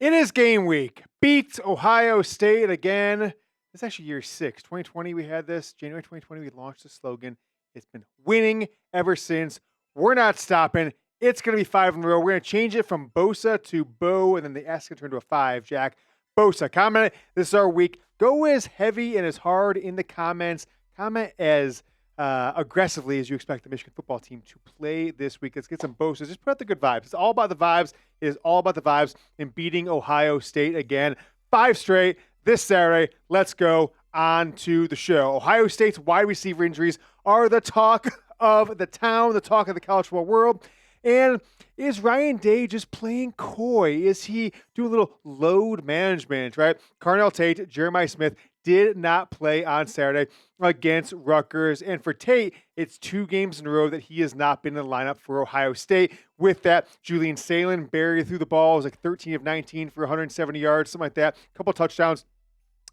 It is game week. Beat Ohio State again. It's actually year 6. 2020 we had this. January 2020 we launched the slogan. It's been winning ever since. We're not stopping. It's going to be 5 in a row. We're going to change it from Bosa to Bo, and then the S can turn to a 5, Jack. Bosa, comment. This is our week. Go as heavy and as hard in the comments. Comment as aggressively as you expect the Michigan football team to play this week. Let's get some Bosa. Just put out the good vibes. It's all about the vibes. It is all about the vibes in beating Ohio State again. 5 straight this Saturday. Let's go on to the show. Ohio State's wide receiver injuries are the talk of the town, the talk of the college football world. And is Ryan Day just playing coy? Is he doing a little load management, right? Carnell Tate, Jeremiah Smith did not play on Saturday against Rutgers. And for Tate, it's 2 games in a row that he has not been in the lineup for Ohio State. With that, Julian Salen barely threw the ball. It was like 13 of 19 for 170 yards, something like that. A couple touchdowns.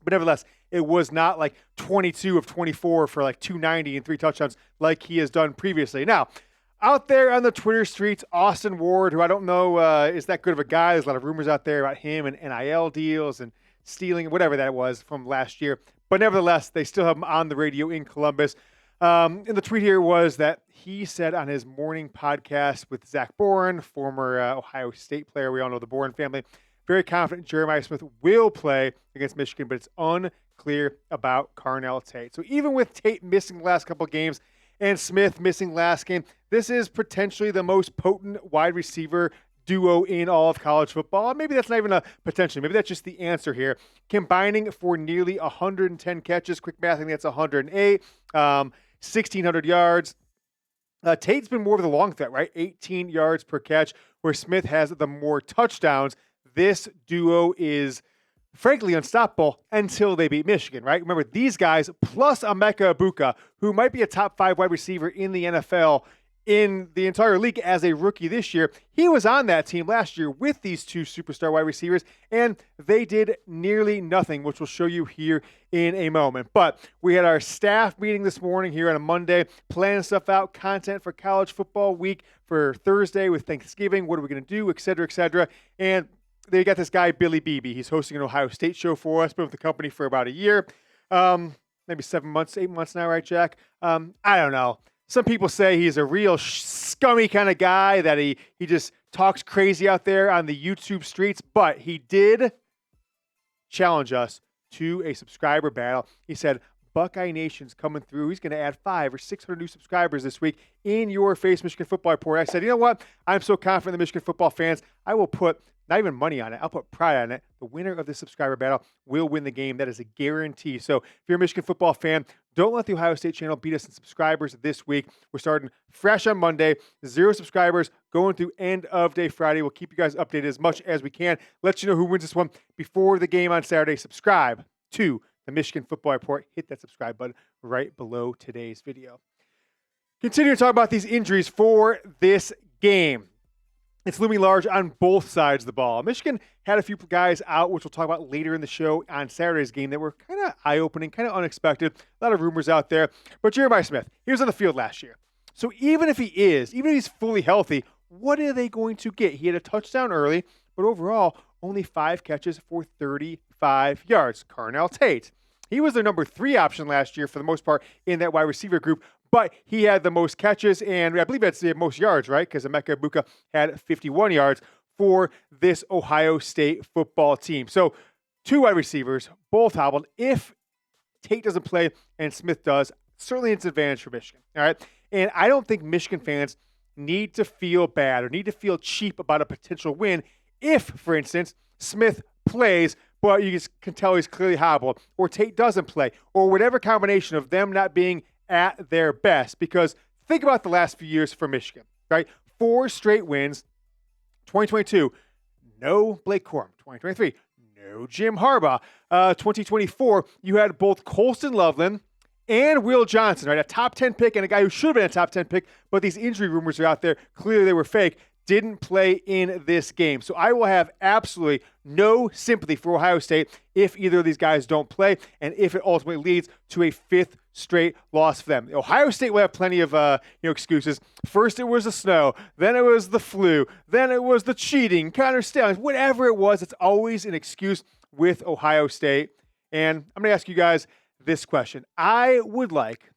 But nevertheless, it was not like 22 of 24 for like 290 and 3 touchdowns like he has done previously. Now, out there on the Twitter streets, Austin Ward, who I don't know is that good of a guy. There's a lot of rumors out there about him and NIL deals and stealing, whatever that was from last year. But nevertheless, they still have him on the radio in Columbus. And the tweet here was that he said on his morning podcast with Zach Boren, former Ohio State player, we all know the Boren family, very confident Jeremiah Smith will play against Michigan, but it's unclear about Carnell Tate. So even with Tate missing the last couple of games and Smith missing last game, this is potentially the most potent wide receiver duo in all of college football. Maybe that's not even a potential. Maybe that's just the answer here. Combining for nearly 110 catches. Quick math, I think that's 108. 1,600 yards. Tate's been more of the long threat, right? 18 yards per catch, where Smith has the more touchdowns. This duo is frankly unstoppable until they beat Michigan, right? Remember, these guys plus Emeka Egbuka, who might be a top 5 wide receiver in the NFL in the entire league as a rookie this year. He was on that team last year with these 2 superstar wide receivers, and they did nearly nothing, which we'll show you here in a moment. But we had our staff meeting this morning here on a Monday, planning stuff out, content for college football week for Thursday with Thanksgiving. What are we going to do, et cetera, et cetera. And they got this guy, Billy Beebe. He's hosting an Ohio State show for us, been with the company for about a year, maybe 7 months, 8 months now, right, Jack? I don't know. Some people say he's a real scummy kind of guy, that he just talks crazy out there on the YouTube streets, but he did challenge us to a subscriber battle. He said, Buckeye Nation's coming through. He's going to add 500 or 600 new subscribers this week in your face Michigan Football Report. I said, you know what? I'm so confident in the Michigan football fans. I will put not even money on it. I'll put pride on it. The winner of this subscriber battle will win the game. That is a guarantee. So if you're a Michigan football fan, don't let the Ohio State channel beat us in subscribers this week. We're starting fresh on Monday. 0 subscribers going through end of day Friday. We'll keep you guys updated as much as we can. Let you know who wins this one before the game on Saturday. Subscribe to the Michigan Football Report. Hit that subscribe button right below today's video. Continue to talk about these injuries for this game. It's looming large on both sides of the ball. Michigan had a few guys out, which we'll talk about later in the show on Saturday's game, that were kind of eye-opening, kind of unexpected. A lot of rumors out there. But Jeremiah Smith, he was on the field last year. So even if he's fully healthy, what are they going to get? He had a touchdown early, but overall, only 5 catches for 35 yards. Carnell Tate, he was their number 3 option last year for the most part in that wide receiver group, but he had the most catches, and I believe that's the most yards, right? Because Emeka Egbuka had 51 yards for this Ohio State football team. So 2 wide receivers, both hobbled. If Tate doesn't play and Smith does, certainly it's an advantage for Michigan, all right? And I don't think Michigan fans need to feel bad or need to feel cheap about a potential win if, for instance, Smith plays, but you just can tell he's clearly hobbled, or Tate doesn't play, or whatever combination of them not being at their best. Because think about the last few years for Michigan, right? 4 straight wins. 2022, no Blake Corum. 2023, no Jim Harbaugh. 2024, you had both Colston Loveland and Will Johnson, right? A top 10 pick and a guy who should have been a top 10 pick, but these injury rumors are out there. Clearly they were fake. Didn't play in this game. So I will have absolutely no sympathy for Ohio State if either of these guys don't play, and if it ultimately leads to a 5th straight loss for them. Ohio State will have plenty of excuses. First it was the snow, then it was the flu, then it was the cheating, counter stealing, whatever it was. It's always an excuse with Ohio State. And I'm going to ask you guys this question. I would like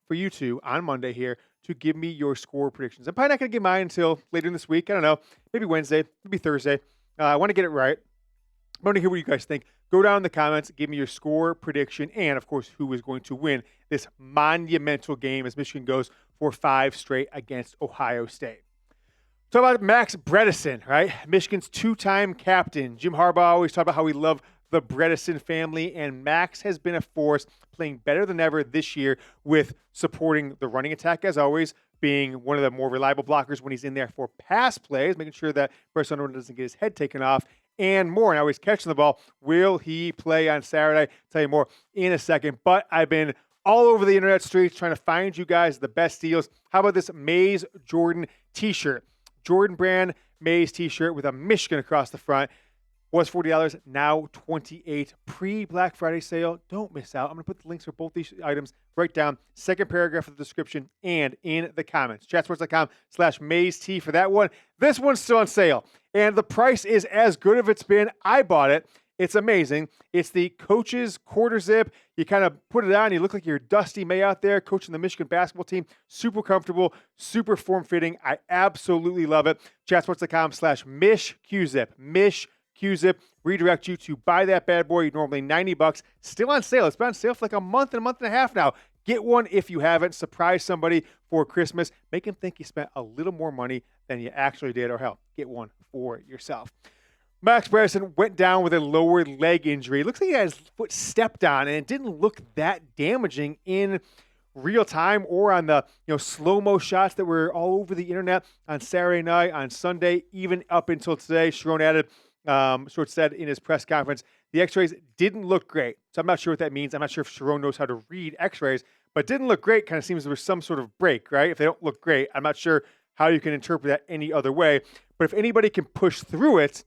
for you two on Monday here to give me your score predictions. I'm probably not going to give mine until later in this week. I don't know, maybe Wednesday, maybe Thursday. I want to get it right. I want to hear what you guys think. Go down in the comments, give me your score prediction, and, of course, who is going to win this monumental game as Michigan goes for 5 straight against Ohio State. Talk about Max Bredeson, right? Michigan's 2-time captain. Jim Harbaugh always talked about how we love the Bredeson family, and Max has been a force, playing better than ever this year with supporting the running attack, as always, being one of the more reliable blockers when he's in there for pass plays, making sure that Bredeson doesn't get his head taken off, and more. Now he's catching the ball. Will he play on Saturday? I'll tell you more in a second. But I've been all over the internet streets trying to find you guys the best deals. How about this Mays Jordan t-shirt? Jordan brand Mays t-shirt with a Michigan across the front. Was $40, now $28. Pre-Black Friday sale. Don't miss out. I'm going to put the links for both these items right down. Second paragraph of the description and in the comments. Chatsports.com/MaysT for that one. This one's still on sale. And the price is as good as it's been. I bought it. It's amazing. It's the Coach's quarter zip. You kind of put it on. You look like you're Dusty May out there coaching the Michigan basketball team. Super comfortable, super form-fitting. I absolutely love it. Chatsports.com/MishQZip. MishQZip. Redirect you to buy that bad boy. Normally $90. Still on sale. It's been on sale for like a month and a half now. Get one if you haven't. Surprise somebody for Christmas. Make them think you spent a little more money than you actually did, or hell, get one for yourself. Max Bredeson went down with a lower leg injury. It looks like he had his foot stepped on, and it didn't look that damaging in real time or on the slow-mo shots that were all over the internet on Saturday night, on Sunday, even up until today. Sherrone said in his press conference, the x-rays didn't look great. So I'm not sure what that means. I'm not sure if Sherrone knows how to read x-rays, but didn't look great kind of seems there was some sort of break, right? If they don't look great, I'm not sure how you can interpret that any other way. But if anybody can push through it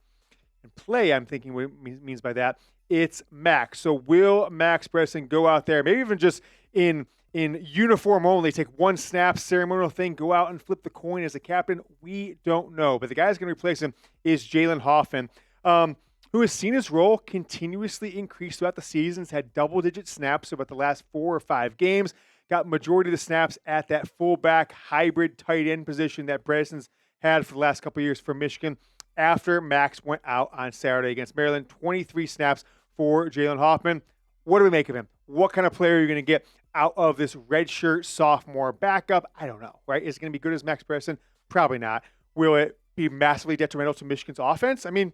and play, I'm thinking what it means by that, it's Max. So will Max Bredeson go out there, maybe even just in uniform only, take one snap, ceremonial thing, go out and flip the coin as a captain? We don't know. But the guy who's going to replace him is Jalen Hoffman, who has seen his role continuously increase throughout the seasons, had double-digit snaps about the last 4 or 5 games, got majority of the snaps at that fullback hybrid tight end position that Bredeson's had for the last couple of years for Michigan. After Max went out on Saturday against Maryland, 23 snaps for Jalen Hoffman. What do we make of him? What kind of player are you going to get out of this redshirt sophomore backup? I don't know, right? Is it going to be good as Max Bredeson? Probably not. Will it be massively detrimental to Michigan's offense? I mean,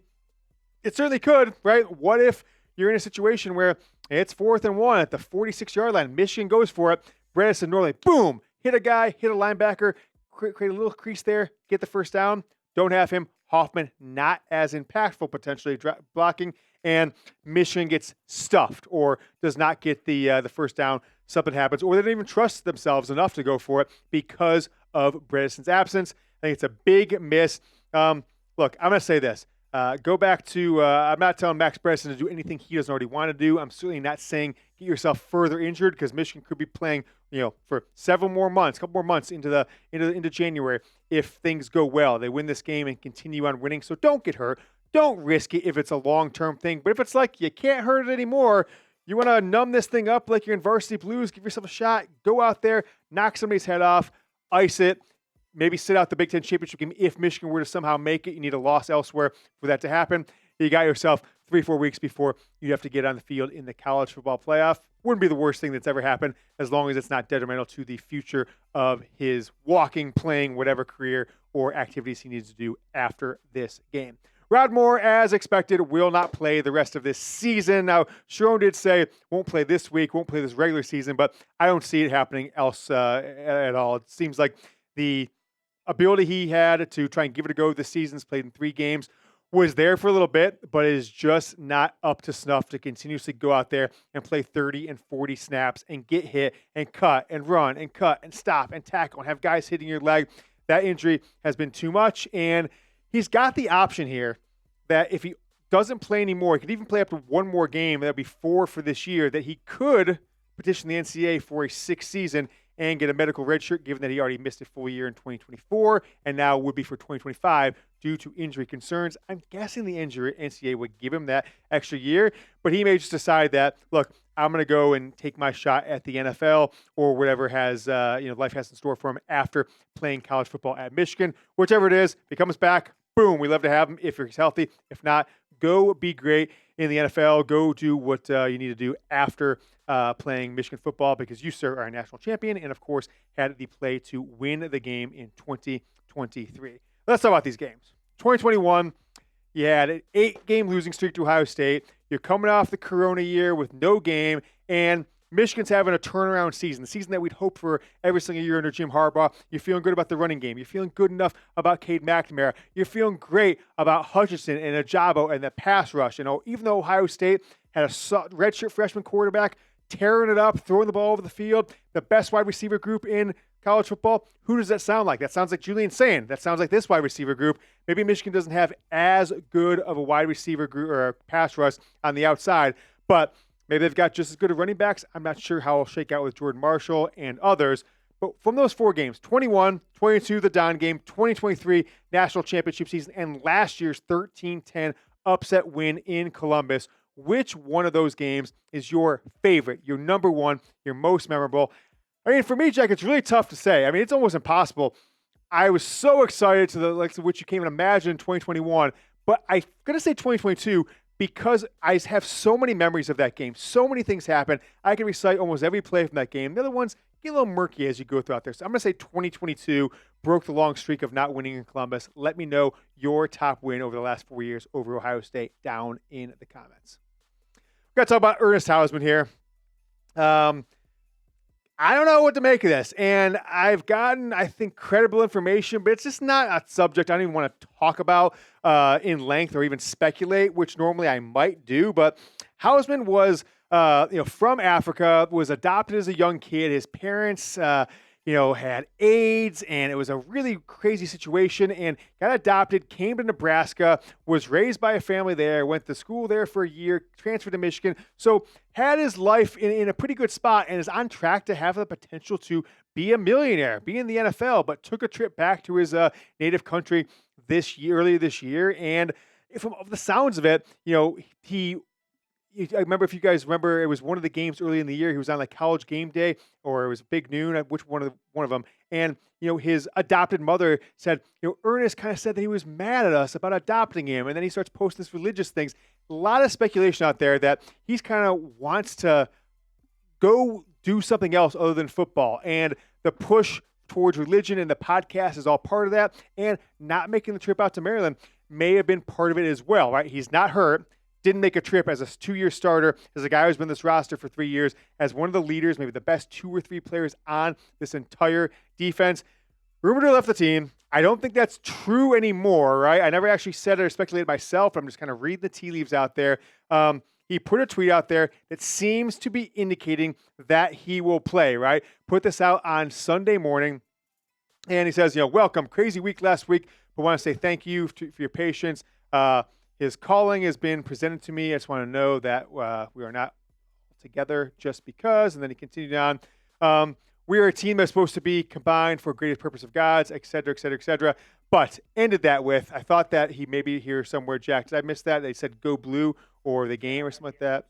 it certainly could, right? What if you're in a situation where it's 4th and 1 at the 46-yard line, Michigan goes for it, Bredeson normally, boom, hit a guy, hit a linebacker, create a little crease there, get the first down. Don't have him. Hoffman not as impactful potentially blocking, and Michigan gets stuffed or does not get the first down. Something happens, or they don't even trust themselves enough to go for it because of Bredeson's absence. I think it's a big miss. Look, I'm going to say this. Go back to, I'm not telling Max Bredeson to do anything he doesn't already want to do. I'm certainly not saying get yourself further injured, because Michigan could be playing, for several more months, a couple more months into January if things go well. They win this game and continue on winning. So don't get hurt. Don't risk it if it's a long-term thing. But if it's like you can't hurt it anymore, you want to numb this thing up like you're in Varsity Blues, give yourself a shot, go out there, knock somebody's head off, ice it. Maybe sit out the Big Ten championship game. If Michigan were to somehow make it, you need a loss elsewhere for that to happen. You got yourself 3-4 weeks before you have to get on the field in the college football playoff. Wouldn't be the worst thing that's ever happened, as long as it's not detrimental to the future of his walking, playing, whatever career or activities he needs to do after this game. Rod Moore, as expected, will not play the rest of this season. Now, Sherrone did say won't play this week, won't play this regular season, but I don't see it happening else at all. It seems like the ability he had to try and give it a go this season's played in 3 games was there for a little bit, but is just not up to snuff to continuously go out there and play 30 and 40 snaps and get hit and cut and run and cut and stop and tackle and have guys hitting your leg. That injury has been too much, and he's got the option here that if he doesn't play anymore, he could even play up to 1 more game, that'd be 4 for this year, that he could petition the NCAA for a 6th season and get a medical redshirt, given that he already missed a full year in 2024 and now would be for 2025 due to injury concerns. I'm guessing the NCAA would give him that extra year, but he may just decide that, look, I'm going to go and take my shot at the NFL or whatever has life has in store for him after playing college football at Michigan. Whichever it is, if he comes back, boom, we love to have him if he's healthy. If not, go be great in the NFL. Go do what you need to do after playing Michigan football, because you, sir, are a national champion and, of course, had the play to win the game in 2023. Let's talk about these games. 2021, you had an 8-game losing streak to Ohio State. You're coming off the Corona year with no game, and Michigan's having a turnaround season, the season that we'd hope for every single year under Jim Harbaugh. You're feeling good about the running game. You're feeling good enough about Cade McNamara. You're feeling great about Hutchinson and Ajabo and the pass rush. Even though Ohio State had a redshirt freshman quarterback tearing it up, throwing the ball over the field, the best wide receiver group in college football, who does that sound like? That sounds like Julian Sayin. That sounds like this wide receiver group. Maybe Michigan doesn't have as good of a wide receiver group or a pass rush on the outside, but maybe they've got just as good of running backs. I'm not sure how it'll shake out with Jordan Marshall and others. But from those 4 games, 21, 22, the Don game, 2023 national championship season, and last year's 13-10 upset win in Columbus, which one of those games is your favorite, your number one, your most memorable? I mean, for me, Jack, it's really tough to say. I mean, it's almost impossible. I was so excited to the likes of which you can't even imagine in 2021, but I'm going to say 2022 because I have so many memories of that game. So many things happen. I can recite almost every play from that game. The other ones get a little murky as you go throughout there. So I'm going to say 2022 broke the long streak of not winning in Columbus. Let me know your top win over the last 4 years over Ohio State down in the comments. We're going to talk about Ernest Hausmann here. I don't know what to make of this, and I've gotten, I think, credible information, but it's just not a subject I don't even want to talk about in length or even speculate, which normally I might do. But Hausmann was, from Africa, was adopted as a young kid. His parents, had AIDS, and it was a really crazy situation, and got adopted, came to Nebraska, was raised by a family there, went to school there for a year, transferred to Michigan. So had his life in a pretty good spot and is on track to have the potential to be a millionaire, be in the NFL, but took a trip back to his native country earlier this year. And from the sounds of it, I remember, if you guys remember, it was one of the games early in the year. He was on like College Game Day, or it was Big Noon, which one of them. And his adopted mother said, Ernest kind of said that he was mad at us about adopting him, and then he starts posting this religious things. A lot of speculation out there that he's kind of wants to go do something else other than football, and the push towards religion and the podcast is all part of that. And not making the trip out to Maryland may have been part of it as well. Right? He's not hurt. Didn't make a trip as a 2-year starter, as a guy who's been in this roster for 3 years, as one of the leaders, maybe the best 2 or 3 players on this entire defense. Rumored to left the team. I don't think that's true anymore, right? I never actually said it or speculated myself. I'm just kind of reading the tea leaves out there. He put a tweet out there that seems to be indicating that he will play, right? Put this out on Sunday morning. And he says, welcome. Crazy week last week, but want to say thank you for your patience. His calling has been presented to me. I just want to know that we are not together just because. And then he continued on. We are a team that's supposed to be combined for greatest purpose of God's, et cetera, et cetera, et cetera. But ended that with, I thought that he may be here somewhere, Jack. Did I miss that? They said go blue or the game or something like that.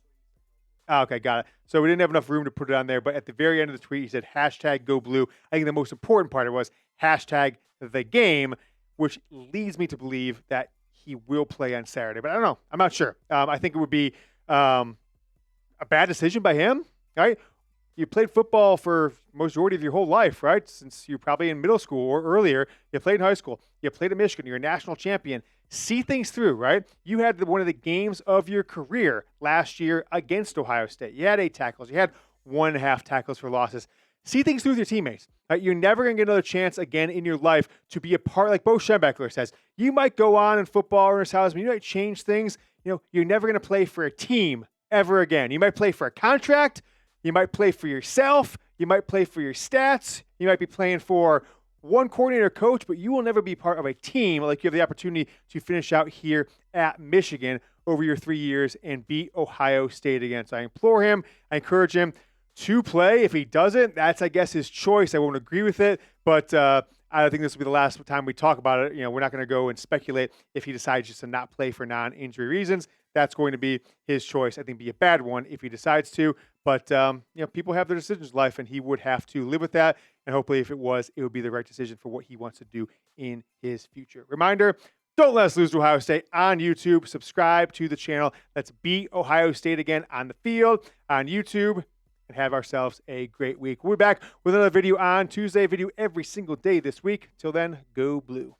Oh, okay, got it. So we didn't have enough room to put it on there. But at the very end of the tweet, he said hashtag go blue. I think the most important part of it was hashtag the game, which leads me to believe that he will play on Saturday, but I don't know. I'm not sure. I think it would be a bad decision by him, right? You played football for majority of your whole life, right? Since you're probably in middle school or earlier. You played in high school. You played at Michigan. You're a national champion. See things through, right? You had one of the games of your career last year against Ohio State. You had 8 tackles. You had 1.5 tackles for losses. See things through with your teammates. Right? You're never going to get another chance again in your life to be a part, like Bo Schembechler says. You might go on in football or in his house, but you might change things. You're never going to play for a team ever again. You might play for a contract. You might play for yourself. You might play for your stats. You might be playing for one coordinator coach, but you will never be part of a team like you have the opportunity to finish out here at Michigan over your 3 years and beat Ohio State again. So I implore him, I encourage him to play. If he doesn't, that's, I guess, his choice. I won't agree with it, but I think this will be the last time we talk about it. We're not going to go and speculate if he decides just to not play for non-injury reasons. That's going to be his choice. I think be a bad one if he decides to, but people have their decisions in life, and he would have to live with that. And hopefully, if it would be the right decision for what he wants to do in his future. Reminder, don't let us lose to Ohio State on YouTube. Subscribe to the channel. Let's beat Ohio State again on the field on YouTube and have ourselves a great week. We'll be back with another video on Tuesday. Video every single day this week. Till then, go blue.